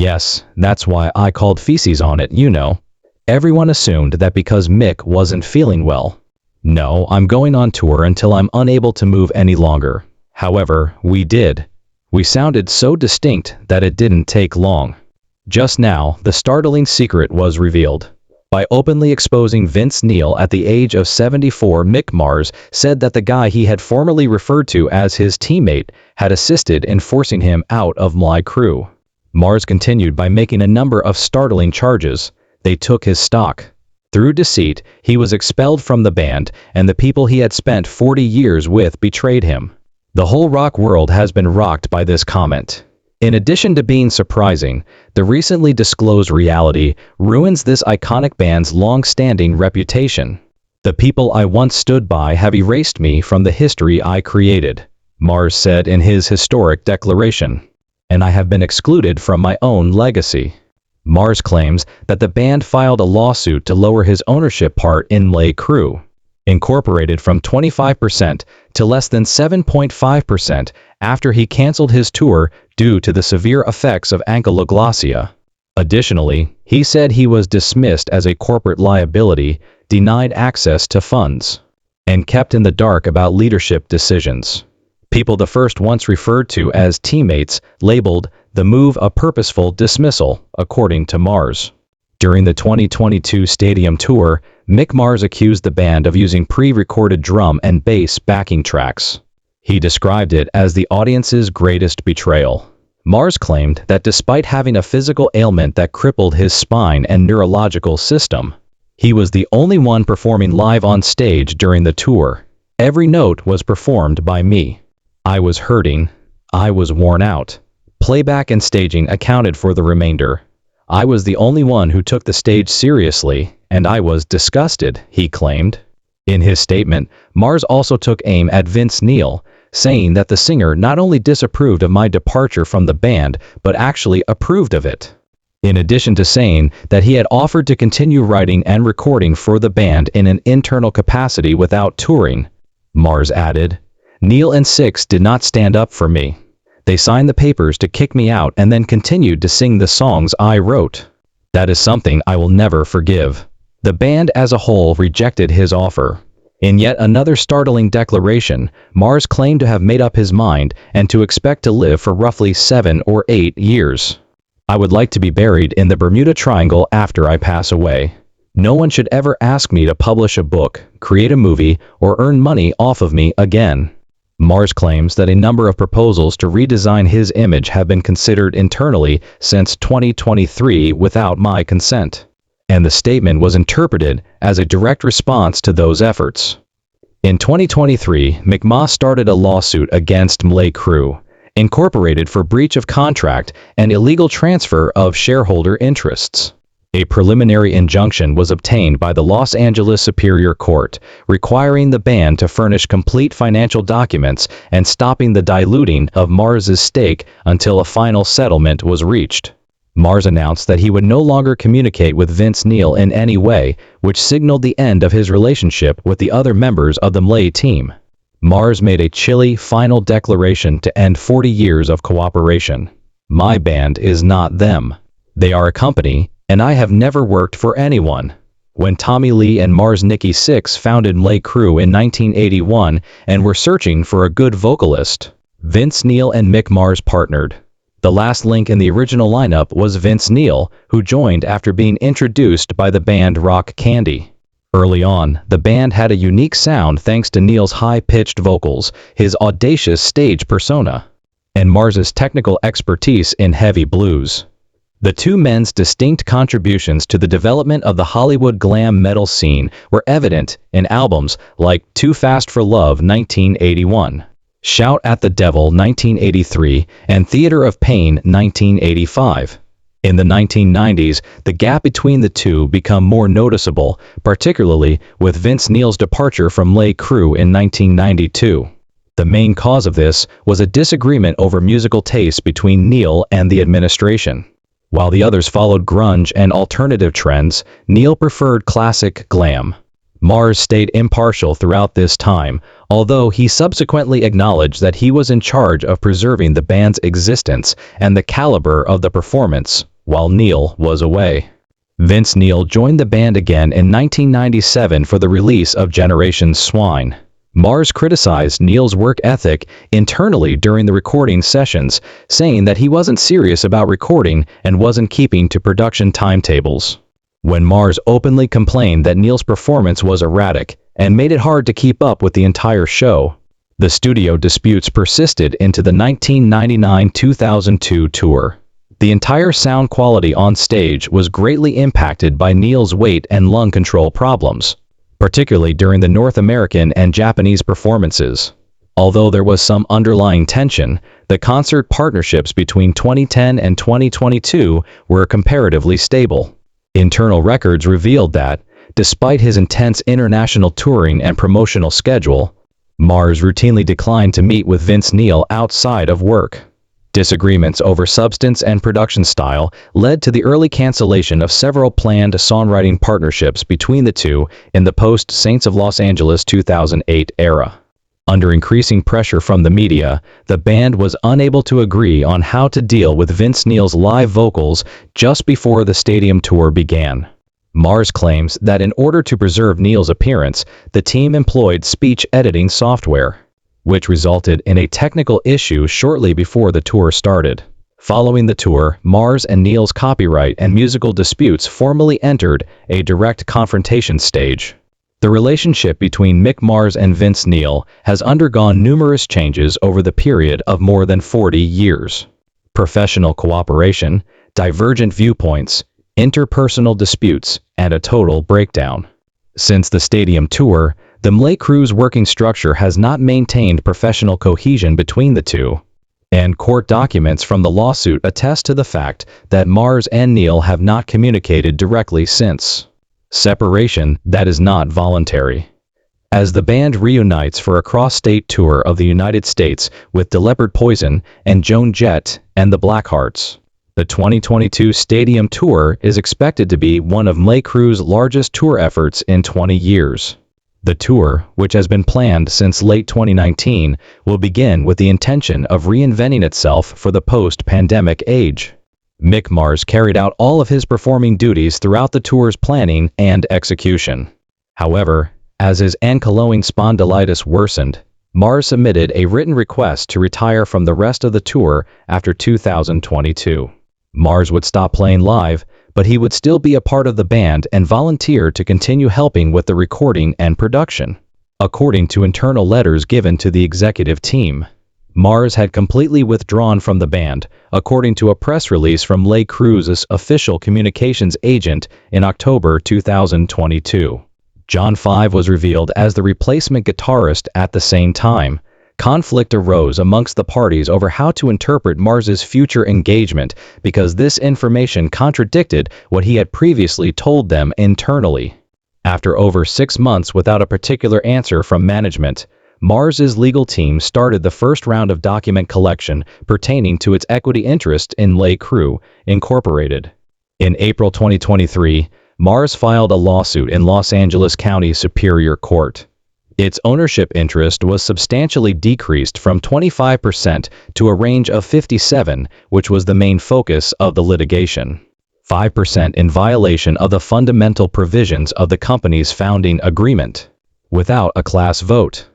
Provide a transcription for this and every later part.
Yes, that's why I called feces on it, you know. Everyone assumed that because Mick wasn't feeling well. No, I'm going on tour until I'm unable to move any longer. However, we did. We sounded so distinct that it didn't take long. Just now, the startling secret was revealed. By openly exposing Vince Neil at the age of 74, Mick Mars said that the guy he had formerly referred to as his teammate had assisted in forcing him out of Mötley Crüe. Mars continued by making a number of startling charges. They took his stock. Through deceit, he was expelled from the band, and the people he had spent 40 years with betrayed him. The whole rock world has been rocked by this comment. In addition to being surprising, the recently disclosed reality ruins this iconic band's long-standing reputation. The people I once stood by have erased me from the history I created, Mars said in his historic declaration. And I have been excluded from my own legacy. Mars claims that the band filed a lawsuit to lower his ownership part in Mötley Crüe, Incorporated from 25% to less than 7.5% after he canceled his tour due to the severe effects of ankylosing. Additionally, he said he was dismissed as a corporate liability, denied access to funds, and kept in the dark about leadership decisions. People the first once referred to as teammates labeled the move a purposeful dismissal, according to Mars. During the 2022 stadium tour, Mick Mars accused the band of using pre-recorded drum and bass backing tracks. He described it as the audience's greatest betrayal. Mars claimed that despite having a physical ailment that crippled his spine and neurological system, he was the only one performing live on stage during the tour. Every note was performed by me. I was hurting. I was worn out. Playback and staging accounted for the remainder. I was the only one who took the stage seriously, and I was disgusted, he claimed. In his statement, Mars also took aim at Vince Neil, saying that the singer not only disapproved of my departure from the band, but actually approved of it. In addition to saying that he had offered to continue writing and recording for the band in an internal capacity without touring, Mars added, Neil and Six did not stand up for me. They signed the papers to kick me out and then continued to sing the songs I wrote. That is something I will never forgive. The band as a whole rejected his offer. In yet another startling declaration, Mars claimed to have made up his mind and to expect to live for roughly 7 or 8 years. I would like to be buried in the Bermuda Triangle after I pass away. No one should ever ask me to publish a book, create a movie, or earn money off of me again. Mars claims that a number of proposals to redesign his image have been considered internally since 2023 without my consent, and the statement was interpreted as a direct response to those efforts. In 2023, Mick Mars started a lawsuit against Mötley Crüe, Incorporated for breach of contract and illegal transfer of shareholder interests. A preliminary injunction was obtained by the Los Angeles Superior Court, requiring the band to furnish complete financial documents and stopping the diluting of Mars's stake until a final settlement was reached. Mars announced that he would no longer communicate with Vince Neil in any way, which signaled the end of his relationship with the other members of the Mötley team. Mars made a chilly final declaration to end 40 years of cooperation. My band is not them. They are a company, and I have never worked for anyone. When Tommy Lee and Mars Nikki Sixx founded Mötley Crüe in 1981 and were searching for a good vocalist, Vince Neil and Mick Mars partnered. The last link in the original lineup was Vince Neil, who joined after being introduced by the band Rock Candy. Early on, the band had a unique sound thanks to Neil's high-pitched vocals, his audacious stage persona, and Mars's technical expertise in heavy blues. The two men's distinct contributions to the development of the Hollywood glam metal scene were evident in albums like Too Fast for Love 1981, Shout at the Devil 1983, and Theater of Pain 1985. In the 1990s, the gap between the two became more noticeable, particularly with Vince Neil's departure from Mötley Crüe in 1992. The main cause of this was a disagreement over musical taste between Neil and the administration. While the others followed grunge and alternative trends, Neil preferred classic glam. Mars stayed impartial throughout this time, although he subsequently acknowledged that he was in charge of preserving the band's existence and the caliber of the performance while Neil was away. Vince Neil joined the band again in 1997 for the release of Generation Swine. Mars criticized Neil's work ethic internally during the recording sessions, saying that he wasn't serious about recording and wasn't keeping to production timetables. When Mars openly complained that Neil's performance was erratic and made it hard to keep up with the entire show, the studio disputes persisted into the 1999-2002 tour. The entire sound quality on stage was greatly impacted by Neil's weight and lung control problems, particularly during the North American and Japanese performances. Although there was some underlying tension, the concert partnerships between 2010 and 2022 were comparatively stable. Internal records revealed that, despite his intense international touring and promotional schedule, Mars routinely declined to meet with Vince Neil outside of work. Disagreements over substance and production style led to the early cancellation of several planned songwriting partnerships between the two in the post-Saints of Los Angeles 2008 era. Under increasing pressure from the media, the band was unable to agree on how to deal with Vince Neil's live vocals just before the stadium tour began. Mars claims that in order to preserve Neil's appearance, the team employed speech editing software, which resulted in a technical issue shortly before the tour started. Following the tour, Mars and Neil's copyright and musical disputes formally entered a direct confrontation stage. The relationship between Mick Mars and Vince Neil has undergone numerous changes over the period of more than 40 years. Professional cooperation, divergent viewpoints, interpersonal disputes, and a total breakdown. Since the stadium tour, the Mötley Crüe's working structure has not maintained professional cohesion between the two, and court documents from the lawsuit attest to the fact that Mars and Neil have not communicated directly since. Separation that is not voluntary. As the band reunites for a cross-state tour of the United States with The Leopard Poison and Joan Jett and the Blackhearts, the 2022 stadium tour is expected to be one of Mötley Crüe's largest tour efforts in 20 years. The tour, which has been planned since late 2019, will begin with the intention of reinventing itself for the post-pandemic age. Mick Mars carried out all of his performing duties throughout the tour's planning and execution. However, as his ankylosing spondylitis worsened, Mars submitted a written request to retire from the rest of the tour after 2022. Mars would stop playing live, but he would still be a part of the band and volunteer to continue helping with the recording and production. According to internal letters given to the executive team, Mars had completely withdrawn from the band, according to a press release from Mötley Crüe's official communications agent in October 2022. John 5 was revealed as the replacement guitarist at the same time. Conflict arose amongst the parties over how to interpret Mars's future engagement because this information contradicted what he had previously told them internally. After over 6 months without a particular answer from management, Mars's legal team started the first round of document collection pertaining to its equity interest in Mötley Crüe, Incorporated. In April 2023, Mars filed a lawsuit in Los Angeles County Superior Court. Its ownership interest was substantially decreased from 25% to a range of 57%, which was the main focus of the litigation. 5% in violation of the fundamental provisions of the company's founding agreement, without a class vote.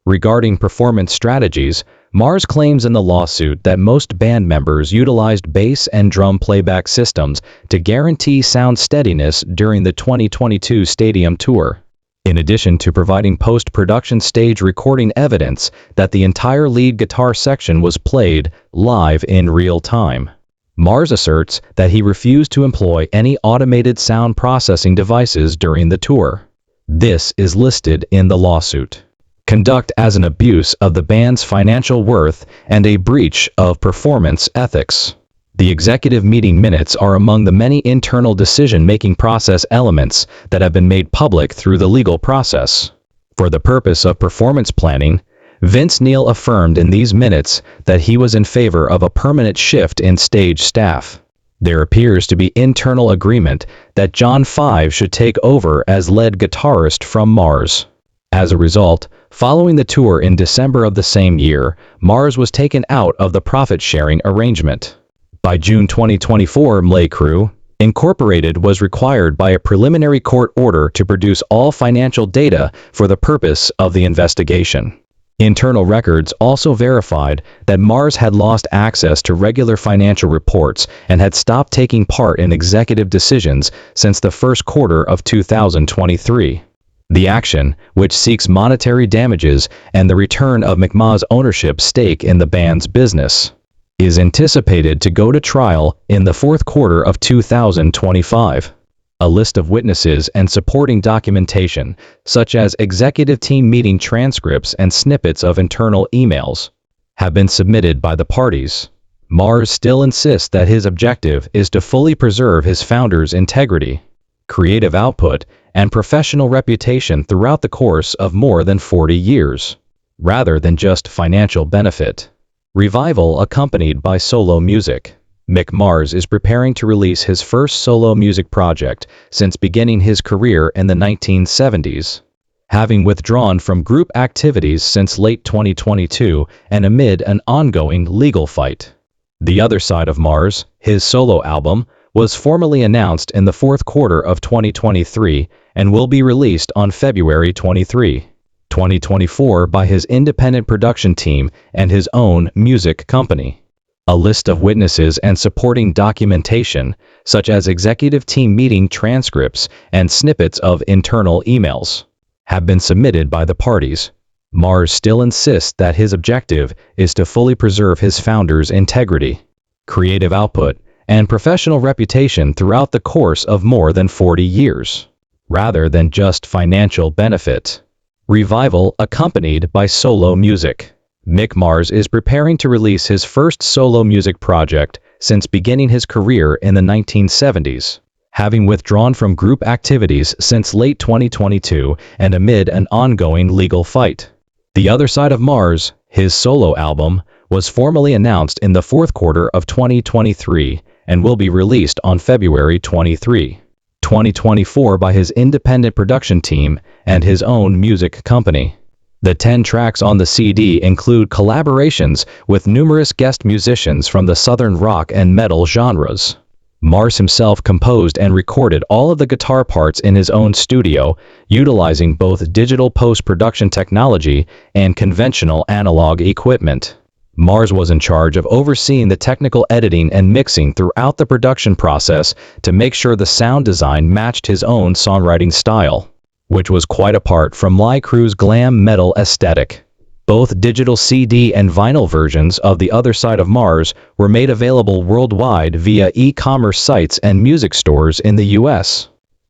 Regarding performance strategies, Mars claims in the lawsuit that most band members utilized bass and drum playback systems to guarantee sound steadiness during the 2022 stadium tour. In addition to providing post-production stage recording evidence that the entire lead guitar section was played live in real time. Mars asserts that he refused to employ any automated sound processing devices during the tour. This is listed in the lawsuit. Conduct as an abuse of the band's financial worth and a breach of performance ethics. The executive meeting minutes are among the many internal decision-making process elements that have been made public through the legal process. For the purpose of performance planning, Vince Neil affirmed in these minutes that he was in favor of a permanent shift in stage staff. There appears to be internal agreement that John 5 should take over as lead guitarist from Mars. As a result, Following the tour in December of the same year, Mars was taken out of the profit-sharing arrangement. By June 2024, Mlay Crew, Incorporated was required by a preliminary court order to produce all financial data for the purpose of the investigation. Internal records also verified that Mars had lost access to regular financial reports and had stopped taking part in executive decisions since the first quarter of 2023. The action, which seeks monetary damages and the return of McMahon's ownership stake in the band's business, is anticipated to go to trial in the fourth quarter of 2025. A list of witnesses and supporting documentation, such as executive team meeting transcripts and snippets of internal emails, have been submitted by the parties. Mars still insists that his objective is to fully preserve his founder's integrity, creative output, and professional reputation throughout the course of more than 40 years, rather than just financial benefit. Revival accompanied by solo music. Mick Mars is preparing to release his first solo music project since beginning his career in the 1970s. Having withdrawn from group activities since late 2022 and amid an ongoing legal fight. The Other Side of Mars, his solo album, was formally announced in the fourth quarter of 2023 and will be released on February 23, 2024 by his independent production team and his own music company. A list of witnesses and supporting documentation, such as executive team meeting transcripts and snippets of internal emails, have been submitted by the parties. Mars still insists that his objective is to fully preserve his founder's integrity, creative output, and professional reputation throughout the course of more than 40 years, rather than just financial benefit. Revival accompanied by solo music. Mick Mars is preparing to release his first solo music project since beginning his career in the 1970s, having withdrawn from group activities since late 2022 and amid an ongoing legal fight. The Other Side of Mars, his solo album, was formally announced in the fourth quarter of 2023 and will be released on February 23, 2024 by his independent production team and his own music company. The 10 tracks on the CD include collaborations with numerous guest musicians from the southern rock and metal genres. Mars himself composed and recorded all of the guitar parts in his own studio, utilizing both digital post-production technology and conventional analog equipment. Mars was in charge of overseeing the technical editing and mixing throughout the production process to make sure the sound design matched his own songwriting style, which was quite apart from Mlay Crew's glam metal aesthetic. Both digital CD and vinyl versions of The Other Side of Mars were made available worldwide via e-commerce sites and music stores in the US,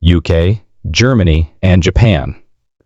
UK, Germany, and Japan.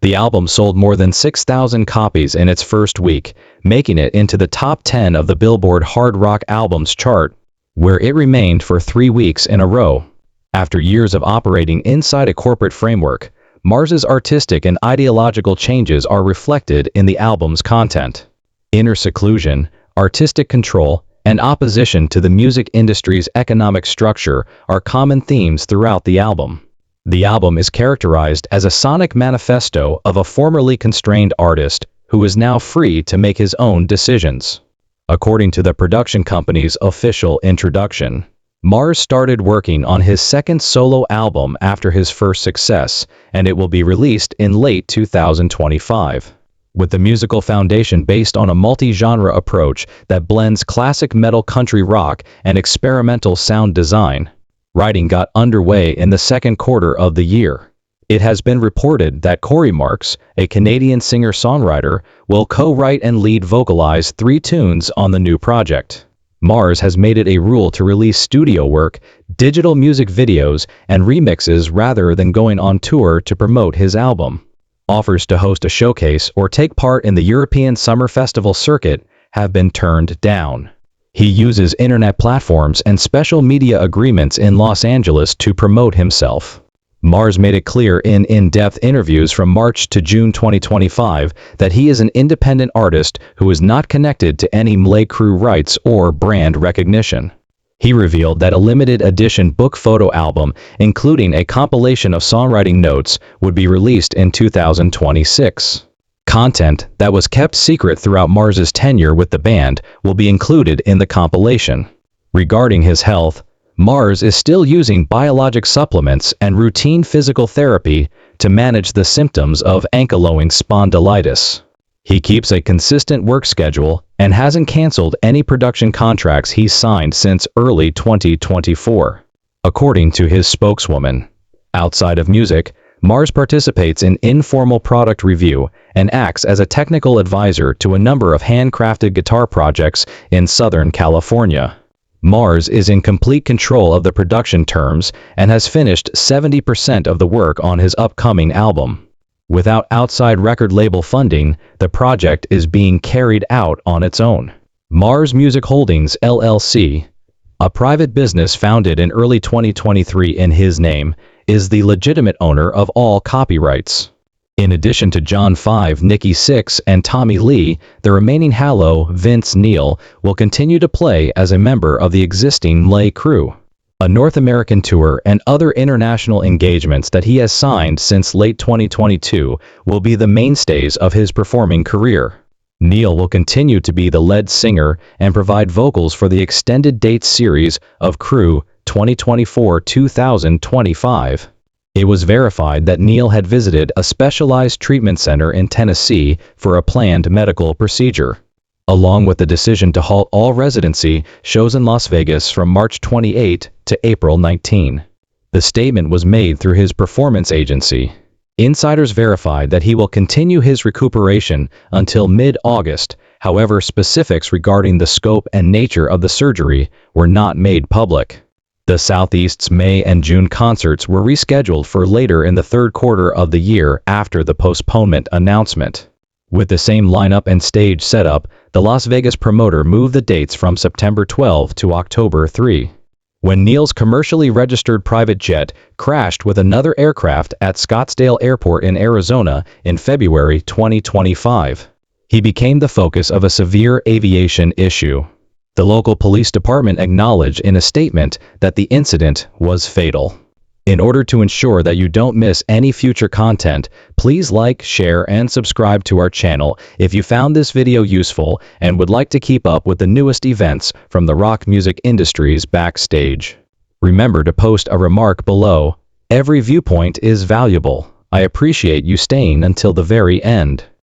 The album sold more than 6,000 copies in its first week, making it into the top 10 of the Billboard Hard Rock Albums chart, where it remained for 3 weeks in a row. After years of operating inside a corporate framework, Mars's artistic and ideological changes are reflected in the album's content. Inner seclusion, artistic control, and opposition to the music industry's economic structure are common themes throughout the album. The album is characterized as a sonic manifesto of a formerly constrained artist who is now free to make his own decisions. According to the production company's official introduction, Mars started working on his second solo album after his first success, and it will be released in late 2025. With the musical foundation based on a multi-genre approach that blends classic metal, country rock, and experimental sound design, writing got underway in the second quarter of the year. It has been reported that Corey Marks, a Canadian singer-songwriter, will co-write and lead vocalize 3 tunes on the new project. Mars has made it a rule to release studio work, digital music videos, and remixes rather than going on tour to promote his album. Offers to host a showcase or take part in the European Summer Festival circuit have been turned down. He uses internet platforms and special media agreements in Los Angeles to promote himself. Mars made it clear in in-depth interviews from March to June 2025 that he is an independent artist who is not connected to any Mlay Crew rights or brand recognition. He revealed that a limited edition book photo album, including a compilation of songwriting notes, would be released in 2026. Content that was kept secret throughout Mars's tenure with the band will be included in the compilation. Regarding his health, Mars is still using biologic supplements and routine physical therapy to manage the symptoms of ankylosing spondylitis. He keeps a consistent work schedule and hasn't canceled any production contracts he's signed since early 2024, according to his spokeswoman. Outside of music, Mars participates in informal product review and acts as a technical advisor to a number of handcrafted guitar projects in Southern California. Mars is in complete control of the production terms and has finished 70% of the work on his upcoming album. Without outside record label funding, the project is being carried out on its own. Mars Music Holdings LLC, a private business founded in early 2023 in his name, is the legitimate owner of all copyrights. In addition to John 5, Nikki 6, and Tommy Lee, the remaining Hallow, Vince Neil, will continue to play as a member of the existing Lay crew. A North American tour and other international engagements that he has signed since late 2022 will be the mainstays of his performing career. Neil will continue to be the lead singer and provide vocals for the extended dates series of Crew 2024-2025. It was verified that Neil had visited a specialized treatment center in Tennessee for a planned medical procedure. Along with the decision to halt all residency shows in Las Vegas from March 28 to April 19. The statement was made through his performance agency. Insiders verified that he will continue his recuperation until mid-August. However, specifics regarding the scope and nature of the surgery were not made public. The Southeast's May and June concerts were rescheduled for later in the third quarter of the year after the postponement announcement. With the same lineup and stage setup, the Las Vegas promoter moved the dates from September 12 to October 3. When Neil's commercially registered private jet crashed with another aircraft at Scottsdale Airport in Arizona in February 2025, he became the focus of a severe aviation issue. The local police department acknowledged in a statement that the incident was fatal. In order to ensure that you don't miss any future content, please like, share, and subscribe to our channel if you found this video useful and would like to keep up with the newest events from the rock music industry's backstage. Remember to post a remark below. Every viewpoint is valuable. I appreciate you staying until the very end.